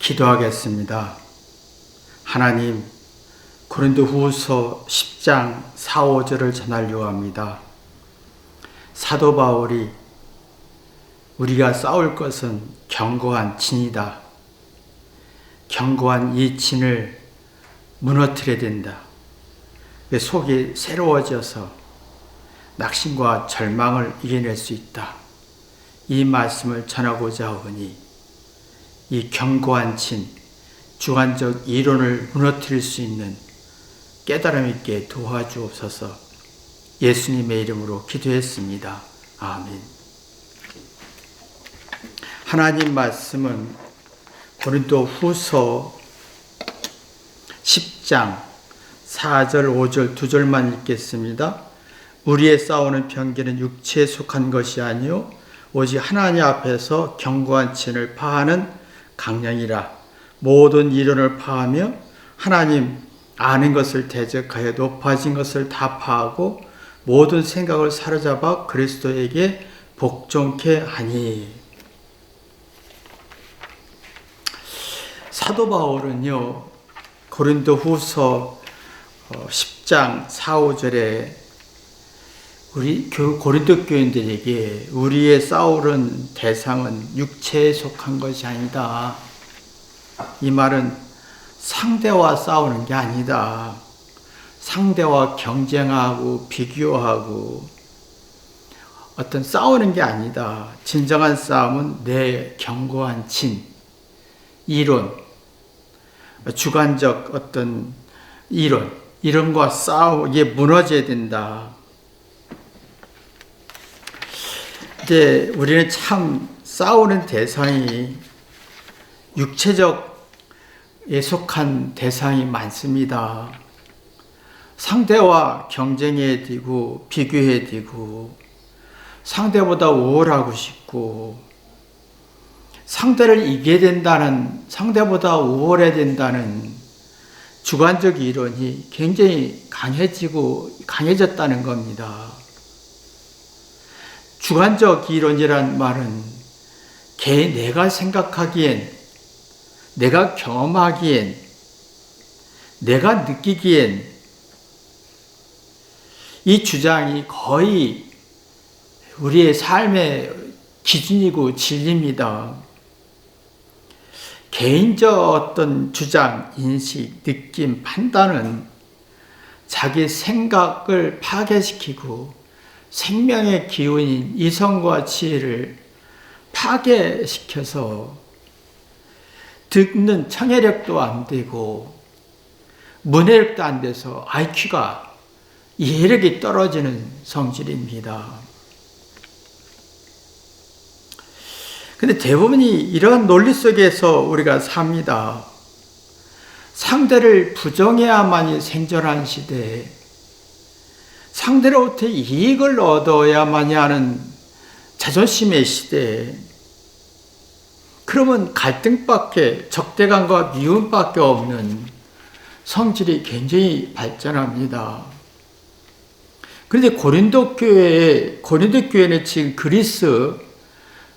기도하겠습니다. 하나님, 고린도후서 10장 4, 5절을 전하려고 합니다. 사도 바울이 우리가 싸울 것은 견고한 진이다. 견고한 이 진을 무너뜨려야 된다. 속이 새로워져서 낙심과 절망을 이겨낼 수 있다. 이 말씀을 전하고자 하오니 이 견고한 진, 주관적 이론을 무너뜨릴 수 있는 깨달음 있게 도와주옵소서. 예수님의 이름으로 기도했습니다. 아멘. 하나님 말씀은 고린도후서 10장 4절 5절 2절만 읽겠습니다. 우리의 싸우는 병기는 육체에 속한 것이 아니요 오직 하나님 앞에서 견고한 진을 파하는 강령이라. 모든 이론을 파하며 하나님 아는 것을 대적하여 높아진 것을 다 파하고 모든 생각을 사로잡아 그리스도에게 복종케 하니. 사도 바울은요, 고린도후서 10장 4, 5절에 우리 고린도 교인들에게 우리의 싸우는 대상은 육체에 속한 것이 아니다. 이 말은 상대와 싸우는 게 아니다. 상대와 경쟁하고 비교하고 어떤 싸우는 게 아니다. 진정한 싸움은 내 견고한 진, 이론, 주관적 어떤 이론과 싸우게 무너져야 된다. 이제 우리는 참 싸우는 대상이 육체적에 속한 대상이 많습니다. 상대와 경쟁해야 되고 비교해야 되고 상대보다 우월하고 싶고 상대를 이겨야 된다는, 상대보다 우월해야 된다는 주관적 이론이 굉장히 강해졌다는 겁니다. 주관적 이론이란 말은 내가 생각하기엔, 내가 경험하기엔, 내가 느끼기엔 이 주장이 거의 우리의 삶의 기준이고 진리입니다. 개인적 어떤 주장, 인식, 느낌, 판단은 자기 생각을 파괴시키고 생명의 기운인 이성과 지혜를 파괴시켜서 듣는 청해력도 안 되고 문해력도 안 돼서 IQ가 이해력이 떨어지는 성질입니다. 근데 대부분이 이런 논리 속에서 우리가 삽니다. 상대를 부정해야만이 생존한 시대에 상대로부터 이익을 얻어야만이 하는 자존심의 시대에 그러면 갈등밖에, 적대감과 미움밖에 없는 성질이 굉장히 발전합니다. 그런데 고린도 교회는 지금 그리스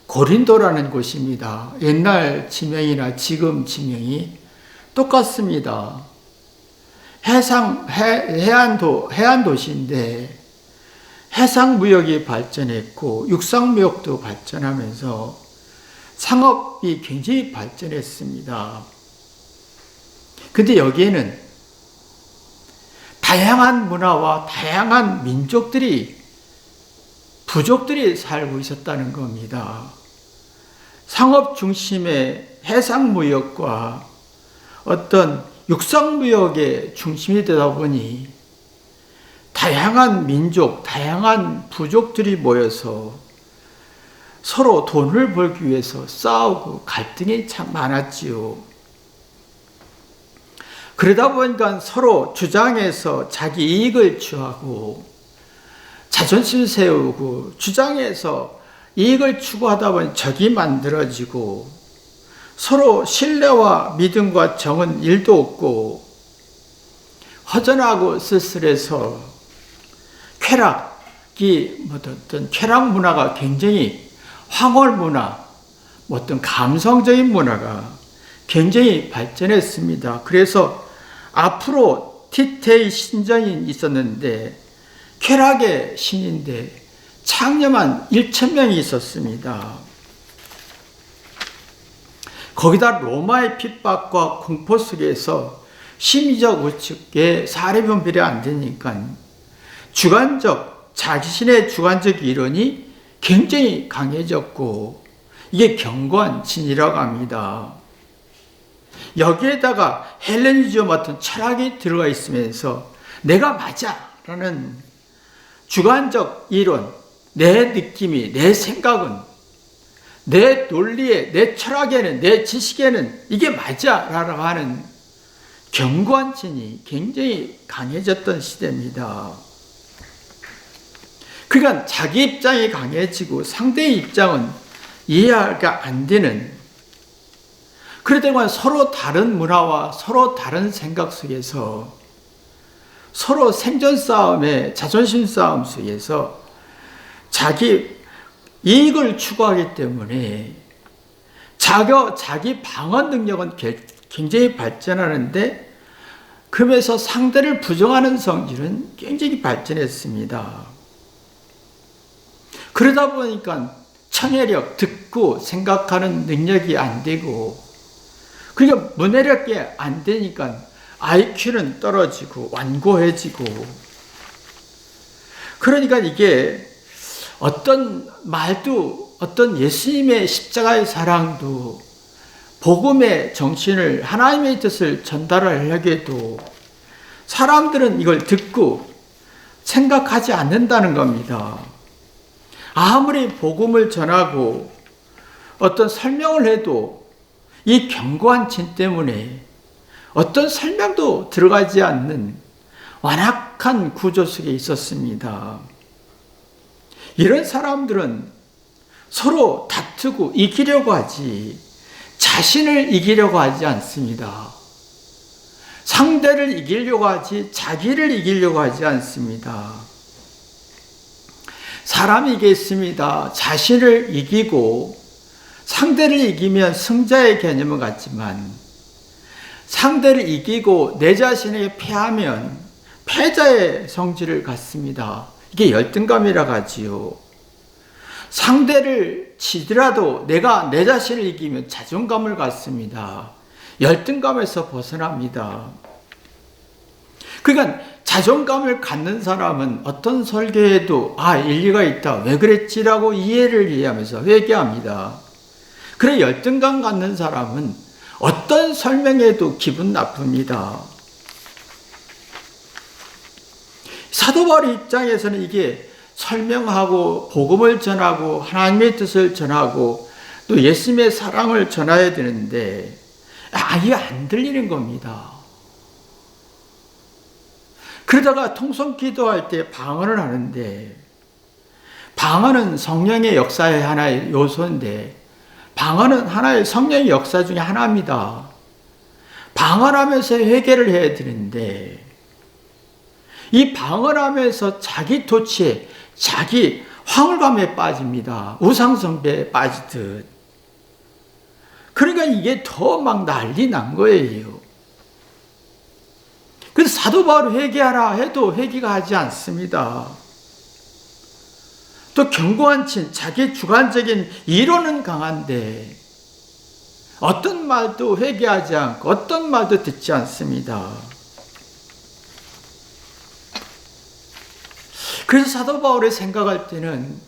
고린도라는 곳입니다. 옛날 지명이나 지금 지명이 똑같습니다. 해안 도시인데 해상 무역이 발전했고 육상 무역도 발전하면서 상업이 굉장히 발전했습니다. 근데 여기에는 다양한 문화와 다양한 부족들이 살고 있었다는 겁니다. 상업 중심의 해상무역과 어떤 육상무역의 중심이 되다 보니 다양한 민족, 다양한 부족들이 모여서 서로 돈을 벌기 위해서 싸우고 갈등이 참 많았지요. 그러다 보니까 서로 주장해서 자기 이익을 취하고 자존심 세우고 주장해서 이익을 추구하다 보니 적이 만들어지고 서로 신뢰와 믿음과 정은 일도 없고 허전하고 쓸쓸해서 어떤 쾌락 문화가 굉장히 황홀 문화, 어떤 감성적인 문화가 굉장히 발전했습니다. 그래서 앞으로 티테의 신전이 있었는데 쾌락의 신인데 창녀만 1,000명이 있었습니다. 거기다 로마의 핍박과 공포 속에서 심리적 우측에 사례 분별이 안 되니까 자신의 주관적 이론이 굉장히 강해졌고 이게 견고한 진이라고 합니다. 여기에다가 헬레니즘 같은 철학이 들어가 있으면서 내가 맞아 라는 주관적 이론, 내 느낌이, 내 생각은, 내 논리에, 내 철학에는, 내 지식에는 이게 맞아 라고 하는 견고한 진이 굉장히 강해졌던 시대입니다. 그러니까 자기 입장이 강해지고 상대의 입장은 이해가 안 되는, 그러다 보면 서로 다른 문화와 서로 다른 생각 속에서 서로 생존 싸움에 자존심 싸움 속에서 자기 이익을 추구하기 때문에 자기 방어 능력은 굉장히 발전하는데 그러면서 상대를 부정하는 성질은 굉장히 발전했습니다. 그러다 보니까 청해력, 듣고 생각하는 능력이 안 되고 그러니까 문해력이 안 되니까 IQ는 떨어지고 완고해지고 그러니까 이게 어떤 말도 어떤 예수님의 십자가의 사랑도 복음의 정신을 하나님의 뜻을 전달하려고 해도 사람들은 이걸 듣고 생각하지 않는다는 겁니다. 아무리 복음을 전하고 어떤 설명을 해도 이 견고한 진 때문에 어떤 설명도 들어가지 않는 완악한 구조 속에 있었습니다. 이런 사람들은 서로 다투고 이기려고 하지 자신을 이기려고 하지 않습니다. 상대를 이기려고 하지 자기를 이기려고 하지 않습니다. 사람이 이겼습니다. 자신을 이기고 상대를 이기면 승자의 개념은 같지만 상대를 이기고 내 자신에게 패하면 패자의 성질을 갖습니다. 이게 열등감이라고 하지요. 상대를 치더라도 내가 내 자신을 이기면 자존감을 갖습니다. 열등감에서 벗어납니다. 그러니까 자존감을 갖는 사람은 어떤 설교에도 일리가 있다. 왜 그랬지라고 이해를 이해하면서 회개합니다. 그래 열등감 갖는 사람은 어떤 설명에도 기분 나쁩니다. 사도 바울 입장에서는 이게 설명하고 복음을 전하고 하나님의 뜻을 전하고 또 예수님의 사랑을 전해야 되는데 이게 안 들리는 겁니다. 그러다가 통성 기도할 때 방언을 하는데 방언은 성령의 역사의 하나의 요소인데 방언은 하나의 성령의 역사 중에 하나입니다. 방언하면서 회개를 해야 되는데 이 방언하면서 자기 도취에 자기 황홀감에 빠집니다. 우상숭배에 빠지듯. 그러니까 이게 더 막 난리 난 거예요. 그래서 사도 바울 회개하라 해도 회개가 하지 않습니다. 또 견고한 친, 자기 주관적인 이론은 강한데 어떤 말도 회개하지 않고 어떤 말도 듣지 않습니다. 그래서 사도 바울이 생각할 때는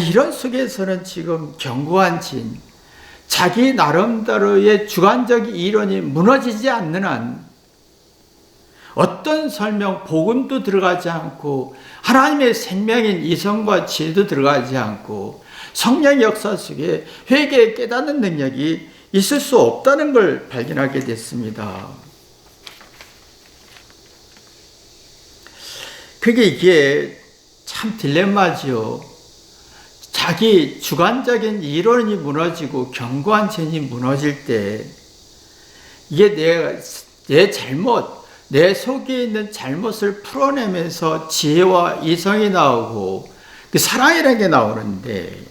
이런 속에서는 지금 견고한 진, 자기 나름대로의 주관적 이론이 무너지지 않는 한 어떤 설명, 복음도 들어가지 않고 하나님의 생명인 이성과 지혜도 들어가지 않고 성령 역사 속에 회개에 깨닫는 능력이 있을 수 없다는 걸 발견하게 됐습니다. 이게 참 딜레마지요. 자기 주관적인 이론이 무너지고 견고한 진이 무너질 때 이게 내 잘못, 내 속에 있는 잘못을 풀어내면서 지혜와 이성이 나오고 그 사랑이라는 게 나오는데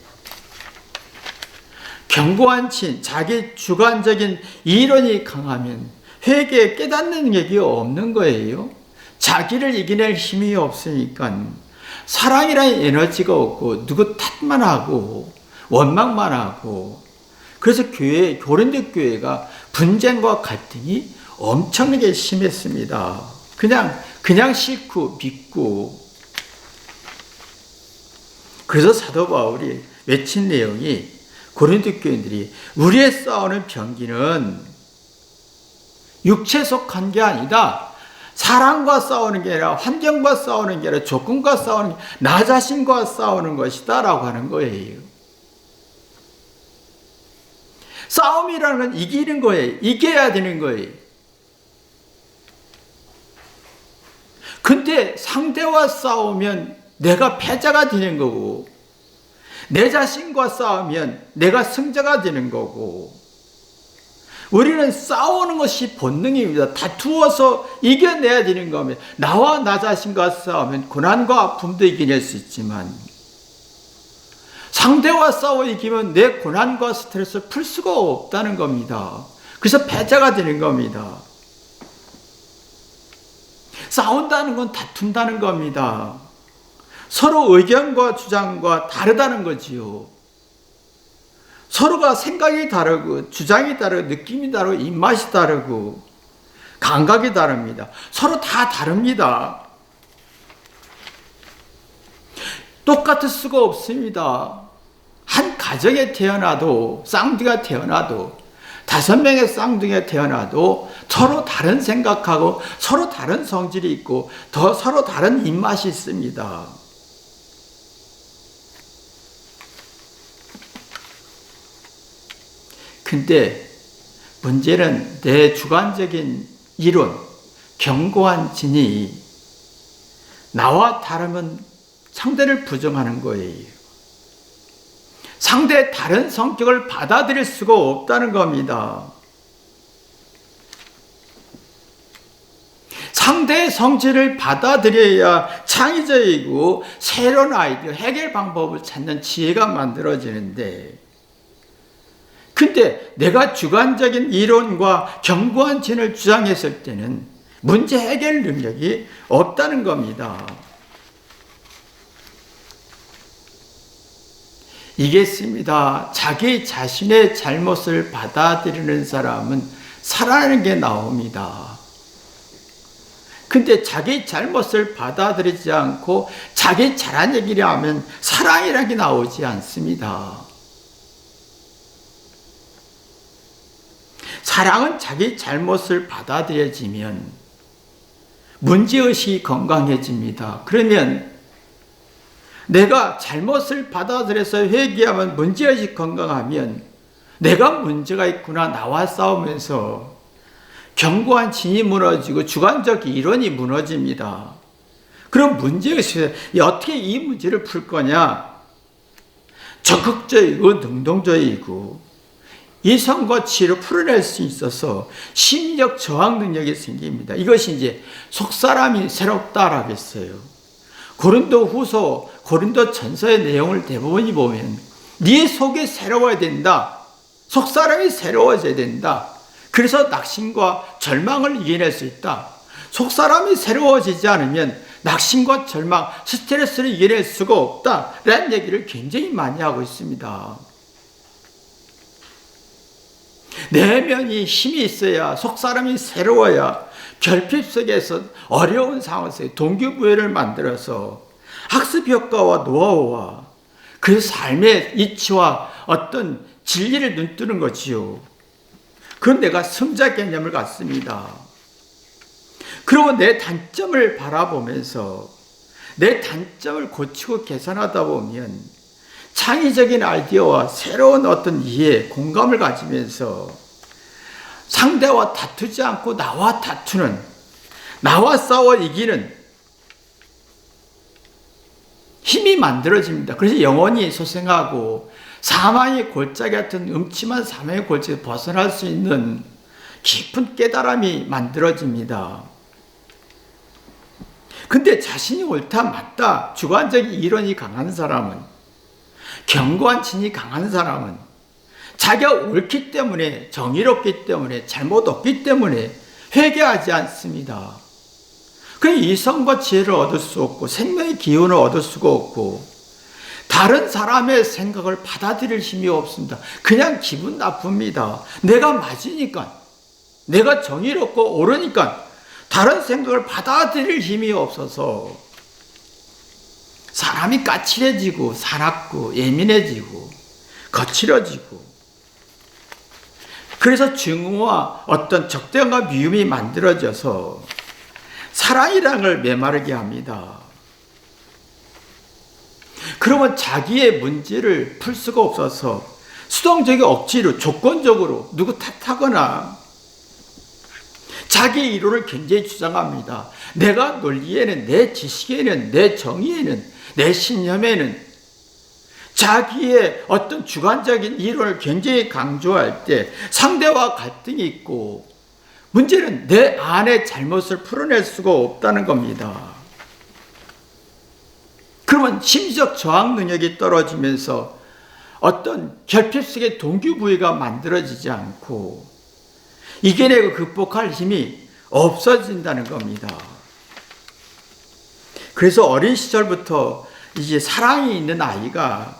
견고한 친, 자기 주관적인 이론이 강하면 회개에 깨닫는 능력이 없는 거예요. 자기를 이겨낼 힘이 없으니까 사랑이라는 에너지가 없고 누구 탓만 하고 원망만 하고, 그래서 고린도 교회가 분쟁과 갈등이 엄청나게 심했습니다. 그냥 싫고 믿고. 그래서 사도 바울이 외친 내용이, 고린도 교인들이 우리의 싸우는 병기는 육체에 속한 게 아니다. 사랑과 싸우는 게 아니라 환경과 싸우는 게 아니라 조건과 싸우는 게, 나 자신과 싸우는 것이다 라고 하는 거예요. 싸움이라는 건 이기는 거예요. 이겨야 되는 거예요. 근데 상대와 싸우면 내가 패자가 되는 거고, 내 자신과 싸우면 내가 승자가 되는 거고, 우리는 싸우는 것이 본능입니다. 다투어서 이겨내야 되는 겁니다. 나와 나 자신과 싸우면 고난과 아픔도 이겨낼 수 있지만, 상대와 싸워 이기면 내 고난과 스트레스를 풀 수가 없다는 겁니다. 그래서 패자가 되는 겁니다. 싸운다는 건 다툰다는 겁니다. 서로 의견과 주장과 다르다는 거지요. 서로가 생각이 다르고 주장이 다르고 느낌이 다르고 입맛이 다르고 감각이 다릅니다. 서로 다 다릅니다. 똑같을 수가 없습니다. 한 가정에 태어나도, 쌍둥이가 태어나도, 5명의 쌍둥이가 태어나도 서로 다른 생각하고 서로 다른 성질이 있고 서로 다른 입맛이 있습니다. 근데 문제는 내 주관적인 이론, 견고한 진이 나와 다르면 상대를 부정하는 거예요. 상대의 다른 성격을 받아들일 수가 없다는 겁니다. 상대의 성질을 받아들여야 창의적이고 새로운 아이디어, 해결 방법을 찾는 지혜가 만들어지는데, 근데 내가 주관적인 이론과 견고한 진을 주장했을 때는 문제 해결 능력이 없다는 겁니다. 이겠습니다. 자기 자신의 잘못을 받아들이는 사람은 살아나는 게 나옵니다. 근데 자기 잘못을 받아들이지 않고 자기 잘한 얘기를 하면 사랑이라는 게 나오지 않습니다. 사랑은 자기 잘못을 받아들여지면 문제의식이 건강해집니다. 그러면 내가 잘못을 받아들여서 회개하면 문제의식 건강하면 내가 문제가 있구나, 나와 싸우면서 견고한 진이 무너지고 주관적 이론이 무너집니다. 그럼 문제의식에서 어떻게 이 문제를 풀 거냐? 적극적이고 능동적이고 이성과 지혜로 풀어낼 수 있어서 심리적 저항 능력이 생깁니다. 이것이 이제 속사람이 새롭다라고 했어요. 고린도후서, 고린도전서의 내용을 대부분이 보면 네 속이 새로워야 된다. 속사람이 새로워져야 된다. 그래서 낙심과 절망을 이겨낼 수 있다. 속사람이 새로워지지 않으면 낙심과 절망, 스트레스를 이겨낼 수가 없다. 라는 얘기를 굉장히 많이 하고 있습니다. 내면이 힘이 있어야, 속사람이 새로워야 결핍 속에서 어려운 상황에서 동기부여를 만들어서 학습 효과와 노하우와 그 삶의 이치와 어떤 진리를 눈뜨는 거지요. 그건 내가 승자 개념을 갖습니다. 그리고 내 단점을 바라보면서 내 단점을 고치고 개선하다 보면 창의적인 아이디어와 새로운 어떤 이해, 공감을 가지면서 상대와 다투지 않고 나와 다투는, 나와 싸워 이기는 힘이 만들어집니다. 그래서 영혼이 소생하고 사망의 골짜기 같은 음침한 사망의 골짜기에서 벗어날 수 있는 깊은 깨달음이 만들어집니다. 근데 자신이 옳다 맞다 주관적인 이론이 강한 사람은, 견고한 진이 강한 사람은 자기가 옳기 때문에, 정의롭기 때문에, 잘못 없기 때문에 회개하지 않습니다. 그 이성과 지혜를 얻을 수 없고 생명의 기운을 얻을 수가 없고 다른 사람의 생각을 받아들일 힘이 없습니다. 그냥 기분 나쁩니다. 내가 맞으니까, 내가 정의롭고 옳으니까 다른 생각을 받아들일 힘이 없어서 사람이 까칠해지고 사납고 예민해지고 거칠어지고, 그래서 증오와 어떤 적대감과 미움이 만들어져서 사랑이라는 걸 메마르게 합니다. 그러면 자기의 문제를 풀 수가 없어서 수동적인 억지로 조건적으로 누구 탓하거나 자기의 이론을 굉장히 주장합니다. 내가 논리에는, 내 지식에는, 내 정의에는, 내 신념에는 자기의 어떤 주관적인 이론을 굉장히 강조할 때 상대와 갈등이 있고, 문제는 내 안의 잘못을 풀어낼 수가 없다는 겁니다. 그러면 심리적 저항 능력이 떨어지면서 어떤 결핍 속의 동기부여가 만들어지지 않고 이겨내고 극복할 힘이 없어진다는 겁니다. 그래서 어린 시절부터 이제 사랑이 있는 아이가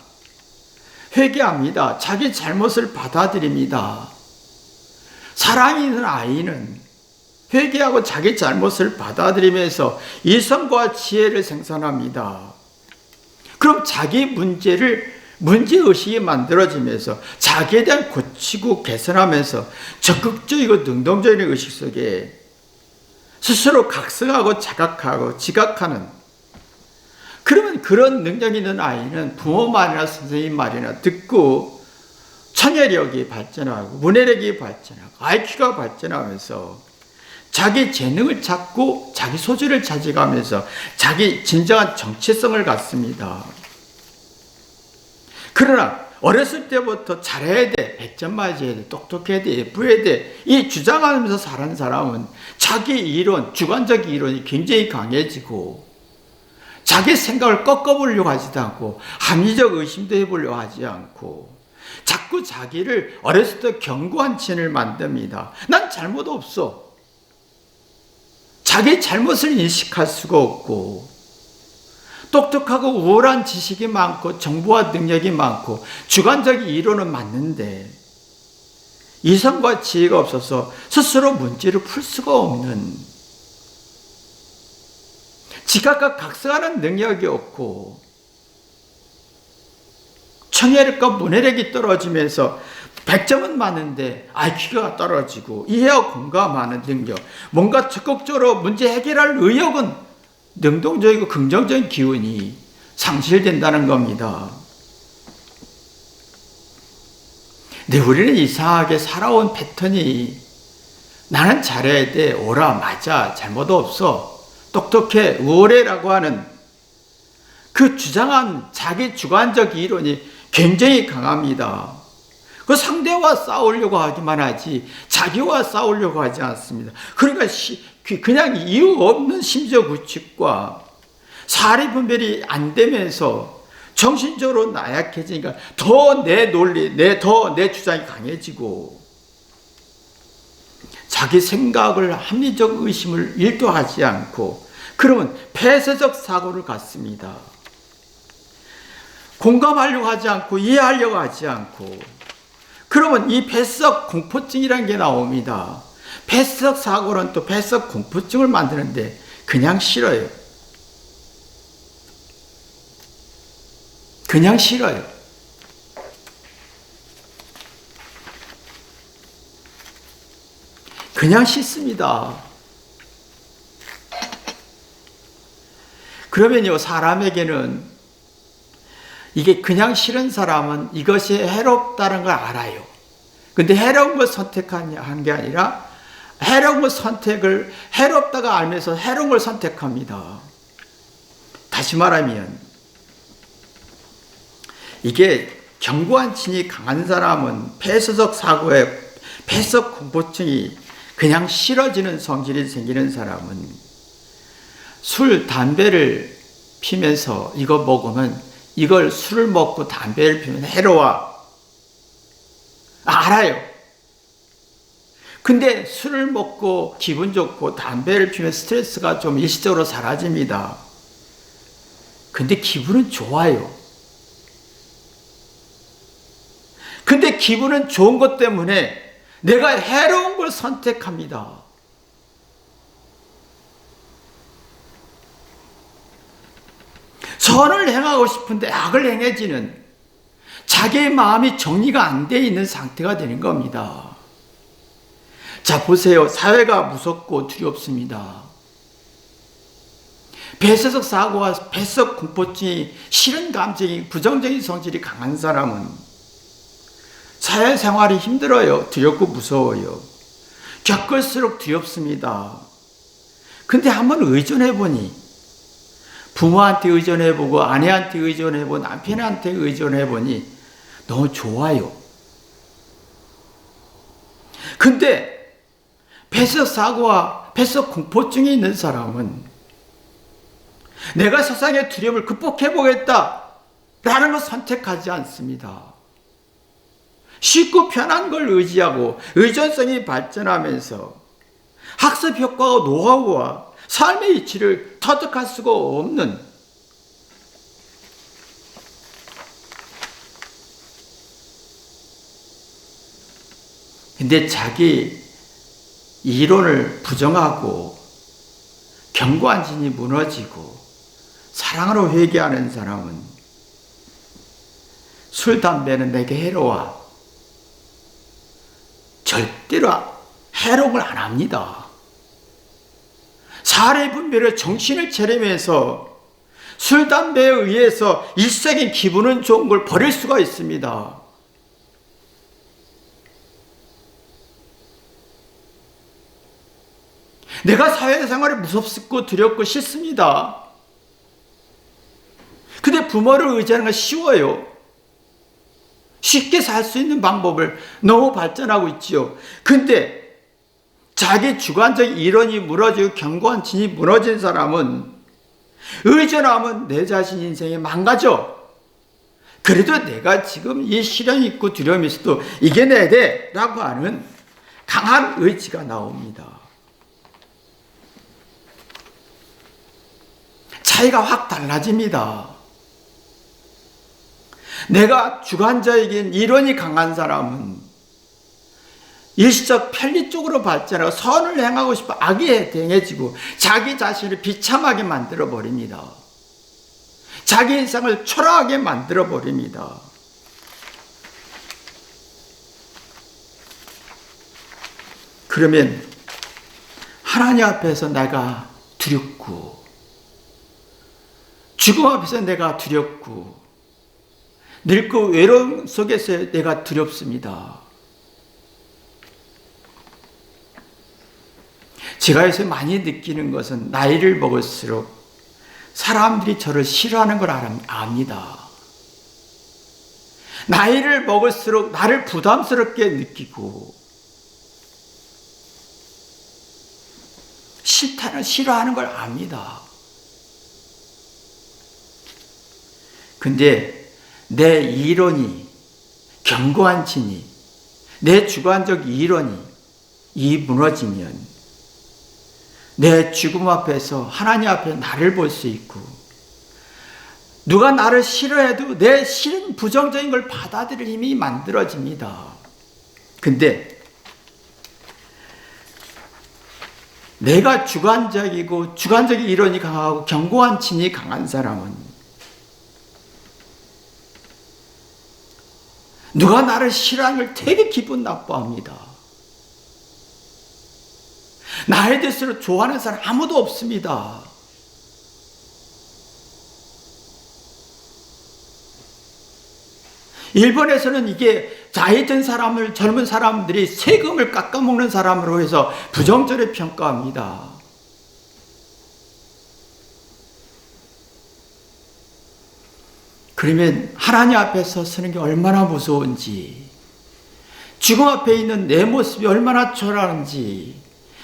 회개합니다. 자기 잘못을 받아들입니다. 사랑이 있는 아이는 회개하고 자기 잘못을 받아들이면서 이성과 지혜를 생산합니다. 그럼 자기 문제의식이 만들어지면서 자기에 대한 고치고 개선하면서 적극적이고 능동적인 의식 속에 스스로 각성하고 자각하고 지각하는, 그러면 그런 능력 있는 아이는 부모 말이나 선생님 말이나 듣고 청해력이 발전하고 문해력이 발전하고 IQ가 발전하면서 자기 재능을 찾고 자기 소질을 찾아가면서 자기 진정한 정체성을 갖습니다. 그러나 어렸을 때부터 잘해야 돼, 100점 맞아야 돼, 똑똑해야 돼, 예뻐야 돼, 이 주장하면서 자란 사람은 자기 이론, 주관적 이론이 굉장히 강해지고 자기 생각을 꺾어보려고 하지도 않고 합리적 의심도 해보려고 하지 않고 자꾸 자기를 어렸을 때 견고한 신을 만듭니다. 난 잘못 없어. 자기 잘못을 인식할 수가 없고 똑똑하고 우월한 지식이 많고 정보와 능력이 많고 주관적인 이론은 맞는데 이성과 지혜가 없어서 스스로 문제를 풀 수가 없는, 지각과 각성하는 능력이 없고 청해력과 문해력이 떨어지면서 100점은 많은데 IQ가 떨어지고 이해와 공감하는 능력, 뭔가 적극적으로 문제 해결할 의욕은, 능동적이고 긍정적인 기운이 상실된다는 겁니다. 근데 우리는 이상하게 살아온 패턴이 나는 잘해야 돼, 옳아, 맞아, 잘못 없어, 똑똑해, 우월해라고 하는 그 주장한 자기 주관적 이론이 굉장히 강합니다. 그 상대와 싸우려고 하기만 하지 자기와 싸우려고 하지 않습니다. 그러니까 그냥 이유 없는 심적 구축과 사리 분별이 안 되면서 정신적으로 나약해지니까 더 내 논리, 내 주장이 강해지고 자기 생각을 합리적 의심을 일도하지 않고, 그러면 폐쇄적 사고를 갖습니다. 공감하려고 하지 않고 이해하려고 하지 않고, 그러면 이 폐쇄적 공포증이라는 게 나옵니다. 폐쇄적 사고는 또 폐쇄적 공포증을 만드는데 그냥 싫어요. 그냥 싫어요. 그냥 싫습니다. 그러면요, 사람에게는 이게 그냥 싫은 사람은 이것이 해롭다는 걸 알아요. 근데 해로운 걸 선택한 게 아니라 해로운 걸 해롭다가 알면서 해로운 걸 선택합니다. 다시 말하면 이게 견고한 진이 강한 사람은 폐쇄적 사고에 폐쇄적 공포증이 그냥 싫어지는 성질이 생기는 사람은 술, 담배를 피면서 이거 먹으면, 이걸 술을 먹고 담배를 피우면 해로워. 알아요. 근데 술을 먹고 기분 좋고 담배를 피우면 스트레스가 좀 일시적으로 사라집니다. 근데 기분은 좋아요. 근데 기분은 좋은 것 때문에 내가 해로운 걸 선택합니다. 선을 행하고 싶은데 악을 행해지는 자기의 마음이 정리가 안 돼 있는 상태가 되는 겁니다. 자, 보세요. 사회가 무섭고 두렵습니다. 폐쇄적 사고와 폐쇄적 공포증이 싫은 감정이 부정적인 성질이 강한 사람은 사회생활이 힘들어요. 두렵고 무서워요. 겪을수록 두렵습니다. 근데 한번 의존해보니 부모한테 의존해보고 아내한테 의존해보고 남편한테 의존해보니 너무 좋아요. 근데 폐쇄적 사고와 폐쇄적 공포증이 있는 사람은 내가 세상의 두려움을 극복해보겠다 라는 걸 선택하지 않습니다. 쉽고 편한 걸 의지하고 의존성이 발전하면서 학습 효과와 노하우와 삶의 이치를 터득할 수가 없는 근데 자기 이론을 부정하고 견고한 진이 무너지고 사랑으로 회개하는 사람은 술, 담배는 내게 해로워. 절대로 해로움을 안 합니다. 사례 분별의 정신을 차리면서 술, 담배에 의해서 일시적인 기분은 좋은 걸 버릴 수가 있습니다. 내가 사회생활이 무섭고 두렵고 싫습니다. 근데 부모를 의지하는 건 쉬워요. 쉽게 살 수 있는 방법을 너무 발전하고 있지요. 근데 자기 주관적 이론이 무너지고 견고한 진이 무너진 사람은 의존하면 내 자신 인생이 망가져. 그래도 내가 지금 이 시련이 있고 두려움이 있어도 이겨내야 돼 라고 하는 강한 의지가 나옵니다. 차이가 확 달라집니다. 내가 주관적인 이론이 강한 사람은 일시적 편리 쪽으로 발전하고 선을 행하고 싶어 악에 행해지고 자기 자신을 비참하게 만들어 버립니다. 자기 인생을 초라하게 만들어 버립니다. 그러면 하나님 앞에서 내가 두렵고 죽음 앞에서 내가 두렵고 늙고 외로움 속에서 내가 두렵습니다. 제가 요새 많이 느끼는 것은 나이를 먹을수록 사람들이 저를 싫어하는 걸 압니다. 나이를 먹을수록 나를 부담스럽게 느끼고 싫어하는 걸 압니다. 근데 내 이론이 견고한 진이 내 주관적 이론이 무너지면 내 죽음 앞에서 하나님 앞에 나를 볼 수 있고 누가 나를 싫어해도 내 싫은 부정적인 걸 받아들일 힘이 만들어집니다. 근데 내가 주관적이고 주관적인 이론이 강하고 견고한 진이 강한 사람은 누가 나를 싫어하는 걸 되게 기분 나빠합니다. 나에 대해서 좋아하는 사람 아무도 없습니다. 일본에서는 이게 나이 든 사람을 젊은 사람들이 세금을 깎아먹는 사람으로 해서 부정적으로 평가합니다. 그러면 하나님 앞에 서는 게 얼마나 무서운지, 죽음 앞에 있는 내 모습이 얼마나 초라한지,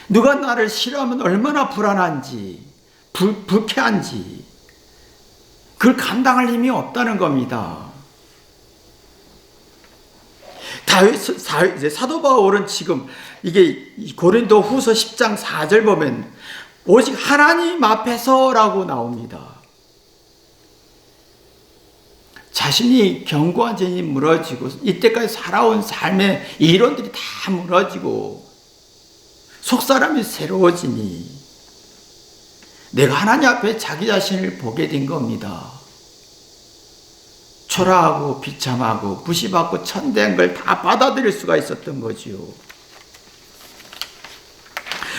누가 나를 싫어하면 얼마나 불안한지, 불쾌한지, 그걸 감당할 힘이 없다는 겁니다. 사도 바울은 지금 이게 고린도 후서 10장 4절 보면 오직 하나님 앞에서라고 나옵니다. 자신이 견고한 전이 무너지고 이때까지 살아온 삶의 이론들이 다 무너지고 속사람이 새로워지니 내가 하나님 앞에 자기 자신을 보게 된 겁니다. 초라하고 비참하고 무시받고 천대한 걸 다 받아들일 수가 있었던 거지요.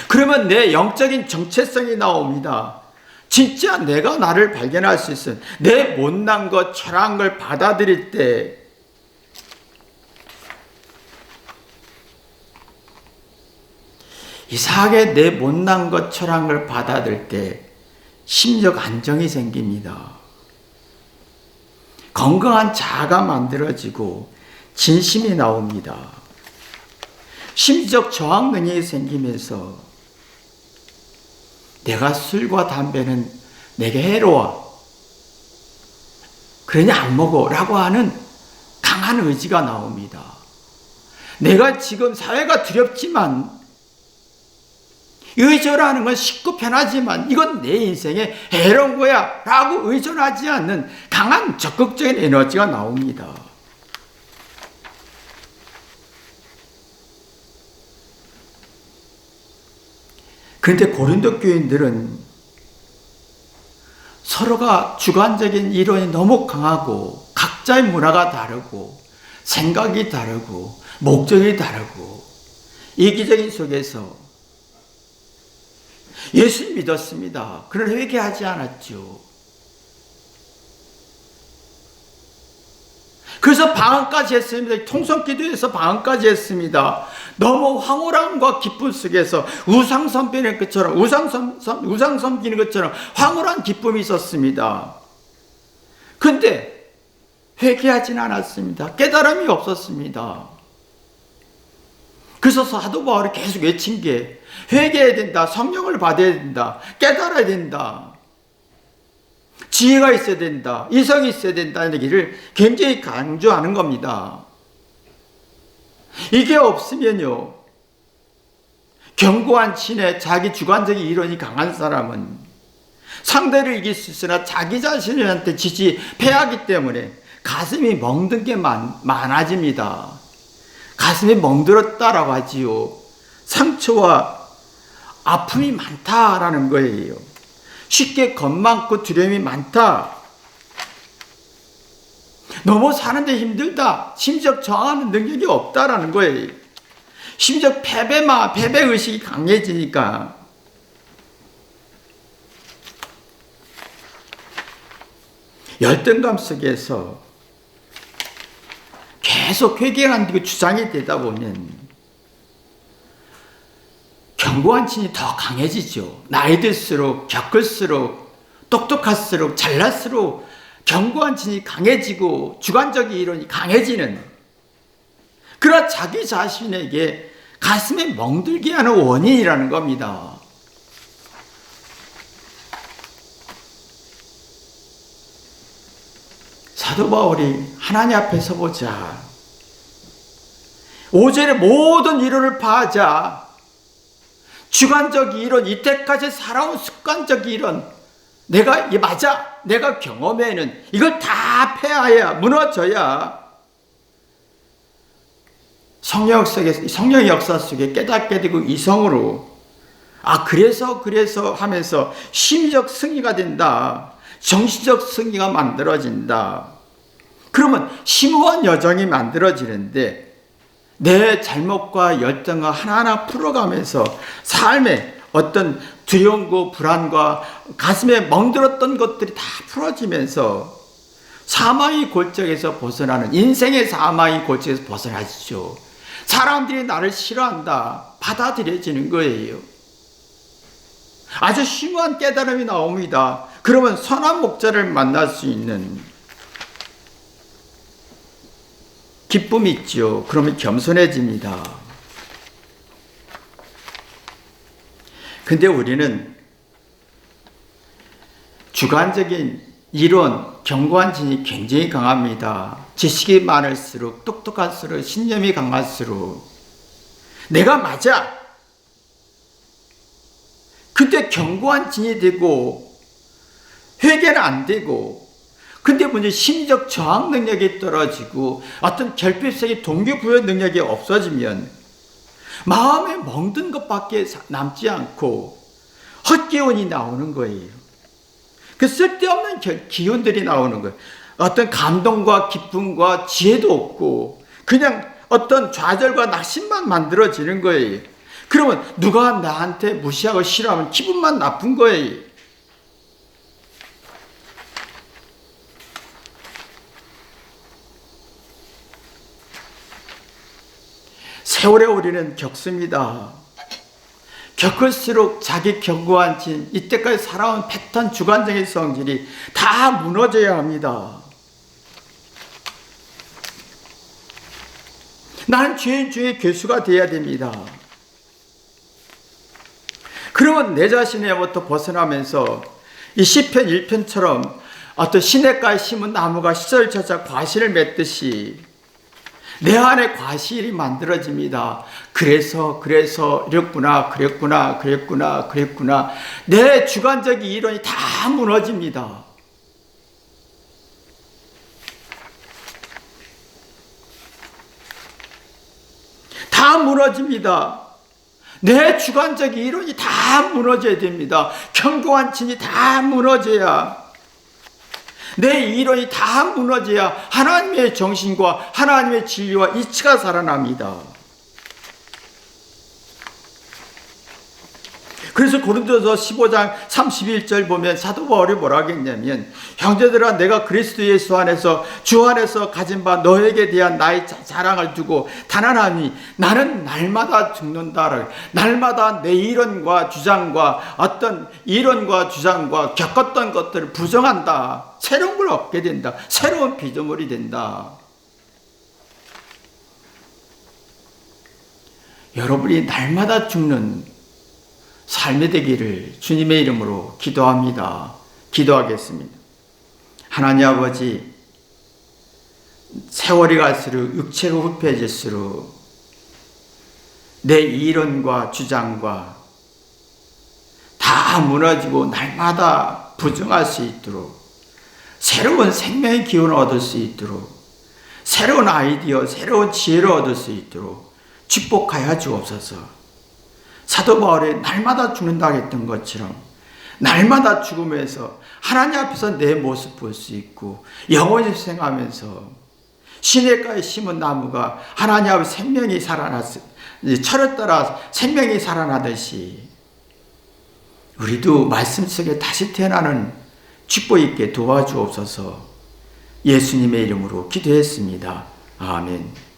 그러면 내 영적인 정체성이 나옵니다. 진짜 내가 나를 발견할 수 있어요. 내 못난 것, 초라한 걸 받아들일 때 이상하게 내 못난 것, 초라한 걸 받아들일 때 심적 안정이 생깁니다. 건강한 자아가 만들어지고 진심이 나옵니다. 심적 저항 능력이 생기면서 내가 술과 담배는 내게 해로워. 그러니 안 먹어 라고 하는 강한 의지가 나옵니다. 내가 지금 사회가 두렵지만 의존하는 건 쉽고 편하지만 이건 내 인생에 해로운 거야 라고 의존하지 않는 강한 적극적인 에너지가 나옵니다. 그런데 고린도 교인들은 서로가 주관적인 이론이 너무 강하고 각자의 문화가 다르고 생각이 다르고 목적이 다르고 이기적인 속에서 예수 믿었습니다. 그러나 회개하지 않았죠. 그래서 방언까지 했습니다. 통성기도에서 방언까지 했습니다. 너무 황홀함과 기쁨 속에서 우상 섬기는 것처럼 우상 섬기는 것처럼 황홀한 기쁨이 있었습니다. 근데 회개하지는 않았습니다. 깨달음이 없었습니다. 그래서 사도 바울이 계속 외친 게 회개해야 된다. 성령을 받아야 된다. 깨달아야 된다. 지혜가 있어야 된다. 이성이 있어야 된다는 얘기를 굉장히 강조하는 겁니다. 이게 없으면요, 견고한 신의 자기 주관적인 이론이 강한 사람은 상대를 이길 수 있으나 자기 자신한테 패하기 때문에 가슴이 멍든 게 많아집니다. 가슴이 멍들었다라고 하지요. 상처와 아픔이 많다라는 거예요. 쉽게 겁 많고 두려움이 많다. 너무 사는데 힘들다. 심적 저항하는 능력이 없다라는 거예요. 심적 패배의식이 강해지니까. 열등감 속에서 계속 회개하는 그 주장이 되다 보면 견고한 신이 더 강해지죠. 나이 들수록 겪을수록 똑똑할수록 잘날수록 견고한 신이 강해지고 주관적인 이론이 강해지는, 그러나 자기 자신에게 가슴에 멍들게 하는 원인이라는 겁니다. 사도 바울이 하나님 앞에 서보자. 5절의 모든 이론을 파하자. 주관적 이론, 이때까지 살아온 습관적 이론, 내가 경험에는 이걸 다 패해야, 무너져야 성령의 역사 속에 깨닫게 되고 이성으로 그래서 하면서 심적 승리가 된다. 정신적 승리가 만들어진다. 그러면 심오한 여정이 만들어지는데 내 잘못과 열등과 하나하나 풀어가면서 삶의 어떤 두려움과 불안과 가슴에 멍들었던 것들이 다 풀어지면서 사망의 골짜기에서 벗어나는, 인생의 사망의 골짜기에서 벗어나시죠. 사람들이 나를 싫어한다. 받아들여지는 거예요. 아주 심오한 깨달음이 나옵니다. 그러면 선한 목자를 만날 수 있는 기쁨이 있죠. 그러면 겸손해집니다. 근데 우리는 주관적인 이론, 견고한 진이 굉장히 강합니다. 지식이 많을수록, 똑똑할수록, 신념이 강할수록 내가 맞아. 근데 견고한 진이 되고 회개는 안 되고, 근데 문제 심리적 저항 능력이 떨어지고 어떤 결핍성의 동기부여 능력이 없어지면 마음에 멍든 것밖에 남지 않고 헛기운이 나오는 거예요. 그 쓸데없는 기운들이 나오는 거예요. 어떤 감동과 기쁨과 지혜도 없고 그냥 어떤 좌절과 낙심만 만들어지는 거예요. 그러면 누가 나한테 무시하고 싫어하면 기분만 나쁜 거예요. 세월의 우리는 겪습니다. 겪을수록 자기 견고한 진, 이때까지 살아온 패턴, 주관적인 성질이 다 무너져야 합니다. 나는 죄인 중에 괴수가 되어야 됩니다. 그러면 내 자신에부터 벗어나면서 이 시편 1편처럼 어떤 시냇가에 심은 나무가 시절 찾아 과실을 맺듯이 내 안에 과실이 만들어집니다. 그래서 그랬구나. 내 주관적인 이론이 다 무너집니다. 다 무너집니다. 내 주관적인 이론이 다 무너져야 됩니다. 견고한 진이 다 무너져야, 내 이론이 다 무너져야 하나님의 정신과 하나님의 진리와 이치가 살아납니다. 그래서 고린도서 15장 31절 보면 사도 바울이 뭐라 하겠냐면, 형제들아 내가 그리스도 예수 안에서 주 안에서 가진 바 너에게 대한 나의 자랑을 두고 단언하니 나는 날마다 죽는다를, 날마다 내 이론과 주장과 어떤 이론과 주장과 겪었던 것들을 부정한다. 새로운 걸 얻게 된다. 새로운 피조물이 된다. 여러분이 날마다 죽는 삶이 되기를 주님의 이름으로 기도합니다. 기도하겠습니다. 하나님 아버지, 세월이 갈수록 육체가 후패해질수록 내 이론과 주장과 다 무너지고 날마다 부정할 수 있도록, 새로운 생명의 기운을 얻을 수 있도록, 새로운 아이디어, 새로운 지혜를 얻을 수 있도록 축복하여 주옵소서. 사도 바울이 날마다 죽는다 했던 것처럼 날마다 죽음에서 하나님 앞에서 내 모습 볼 수 있고 영원히 생하면서 시냇가에 심은 나무가 하나님 앞에 생명이 철을 따라 생명이 살아나듯이 우리도 말씀 속에 다시 태어나는 축복 있게 도와주옵소서. 예수님의 이름으로 기도했습니다. 아멘.